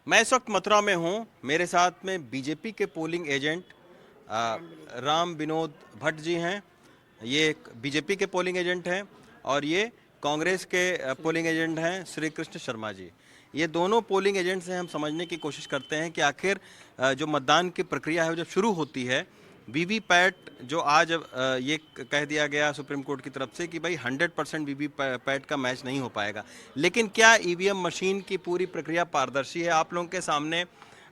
मैं इस वक्त मथुरा में हूँ। मेरे साथ में बीजेपी के पोलिंग एजेंट राम विनोद भट्ट जी हैं। ये एक बीजेपी के पोलिंग एजेंट हैं और ये कांग्रेस के पोलिंग एजेंट हैं श्री कृष्ण शर्मा जी। ये दोनों पोलिंग एजेंट से हम समझने की कोशिश करते हैं कि आखिर जो मतदान की प्रक्रिया है वो जब शुरू होती है, वीवीपैट जो आज ये कह दिया गया सुप्रीम कोर्ट की तरफ से कि भाई 100% वीवीपैट का मैच नहीं हो पाएगा, लेकिन क्या ईवीएम मशीन की पूरी प्रक्रिया पारदर्शी है? आप लोगों के सामने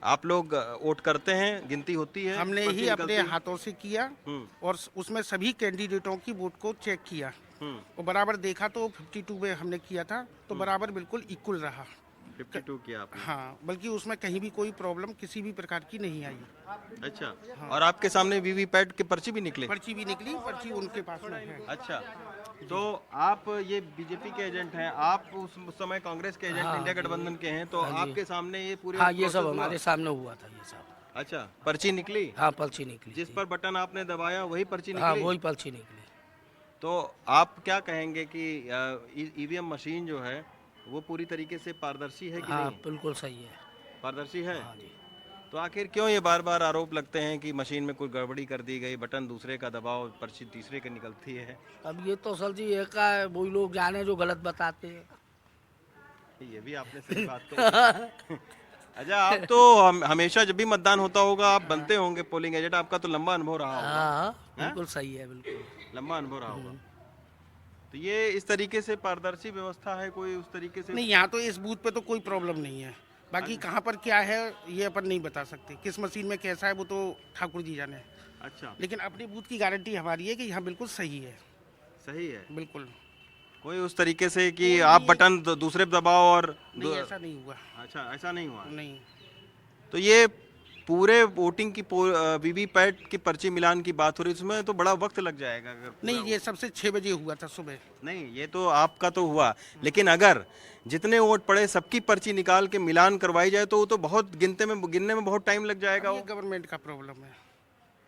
आप लोग वोट करते हैं, गिनती होती है, हमने पर्ची ही अपने निकलती है? हाथों से किया और उसमें सभी कैंडिडेटों की वोट को चेक किया और बराबर देखा तो 52 में हमने किया था तो बराबर बिल्कुल इक्वल रहा। 52 किया आपने? हाँ, बल्कि उसमें कहीं भी कोई प्रॉब्लम किसी भी प्रकार की नहीं आई। अच्छा। और आपके सामने वीवीपैट की पर्ची भी निकली? पर्ची भी निकली, पर्ची उनके पास में है। अच्छा, तो आप ये बीजेपी के एजेंट हैं, आप उस समय कांग्रेस के एजेंट इंडिया गठबंधन के हैं, तो आपके सामने ये पूरे हाँ, ये सब प्रोसेस हुआ? हमारे सामने हुआ था ये सब। अच्छा, पर्ची निकली? हाँ, पर्ची निकली जिस थी। पर बटन आपने दबाया वही पर्ची हाँ, निकली? वही पर्ची निकली। तो आप क्या कहेंगे कि ईवीएम मशीन जो है वो पूरी तरीके से पारदर्शी है कि हाँ, नहीं? बिल्कुल सही है। पारदर्शी है? हाँ जी। तो आखिर क्यों ये बार बार आरोप लगते हैं कि मशीन में कोई गड़बड़ी कर दी गई, बटन दूसरे का दबाओ, पर्ची तीसरे की निकलती है? अब ये तो सर जी एक का वही लोग जाने जो गलत बताते हैं। ये भी आपने सही बात कही। अच्छा, आप तो हमेशा जब भी मतदान होता होगा आप बनते होंगे पोलिंग एजेंट, आपका तो लंबा अनुभव रहा होगा। हाँ, बिल्कुल सही है, बिल्कुल। लंबा अनुभव रहा होगा। तो ये इस तरीके से पारदर्शी व्यवस्था है, कोई उस तरीके से? नहीं, यहाँ तो इस बूथ पे तो कोई प्रॉब्लम नहीं है। बाकी कहाँ पर क्या है ये अपन नहीं बता सकते, किस मशीन में कैसा है वो तो ठाकुर जी जाने। अच्छा, लेकिन अपनी बूथ की गारंटी हमारी है कि यहाँ बिल्कुल सही है। सही है। बिल्कुल कोई उस तरीके से कि कोई आप भी- बटन दूसरे पे दबाओ और नहीं, ऐसा नहीं हुआ। अच्छा, ऐसा नहीं हुआ। नहीं, तो ये पूरे वोटिंग की वीवीपैट की पर्ची मिलान की बात हो रही है, उसमें तो बड़ा वक्त लग जाएगा अगर पूरा नहीं, ये सबसे 6 बजे हुआ था सुबह। नहीं, ये तो आपका तो हुआ, लेकिन अगर जितने वोट पड़े सबकी पर्ची निकाल के मिलान करवाई जाए तो वो तो बहुत गिनने में बहुत टाइम लग जाएगा। अब ये वो गवर्नमेंट का प्रॉब्लम है।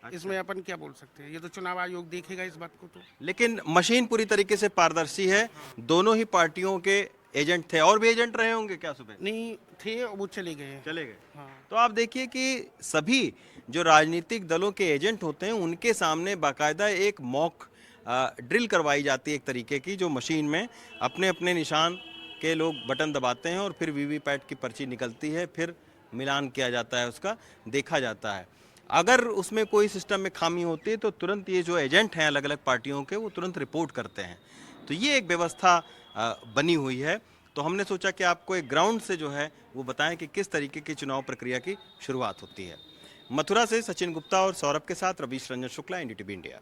अच्छा। इसमें अपन क्या बोल सकते हैं, ये तो चुनाव आयोग देखेगा इस बात को तो। लेकिन मशीन पूरी तरीके से पारदर्शी है। दोनों ही पार्टियों के एजेंट थे, और भी एजेंट रहे होंगे क्या सुबह? नहीं थे, वो चले गए हैं। चले गए। हाँ। तो आप देखिए कि सभी जो राजनीतिक दलों के एजेंट होते हैं उनके सामने बाकायदा एक मॉक ड्रिल करवाई जाती है एक तरीके की, जो मशीन में अपने अपने निशान के लोग बटन दबाते हैं और फिर वीवीपैट की पर्ची निकलती है, फिर मिलान किया जाता है, उसका देखा जाता है। अगर उसमें कोई सिस्टम में खामी होती है तो तुरंत ये जो एजेंट हैं अलग अलग पार्टियों के वो तुरंत रिपोर्ट करते हैं। तो ये एक व्यवस्था बनी हुई है। तो हमने सोचा कि आपको एक ग्राउंड से जो है वो बताएं कि किस तरीके की चुनाव प्रक्रिया की शुरुआत होती है। मथुरा से सचिन गुप्ता और सौरभ के साथ रवीश रंजन शुक्ला, एनडीटीवी इंडिया।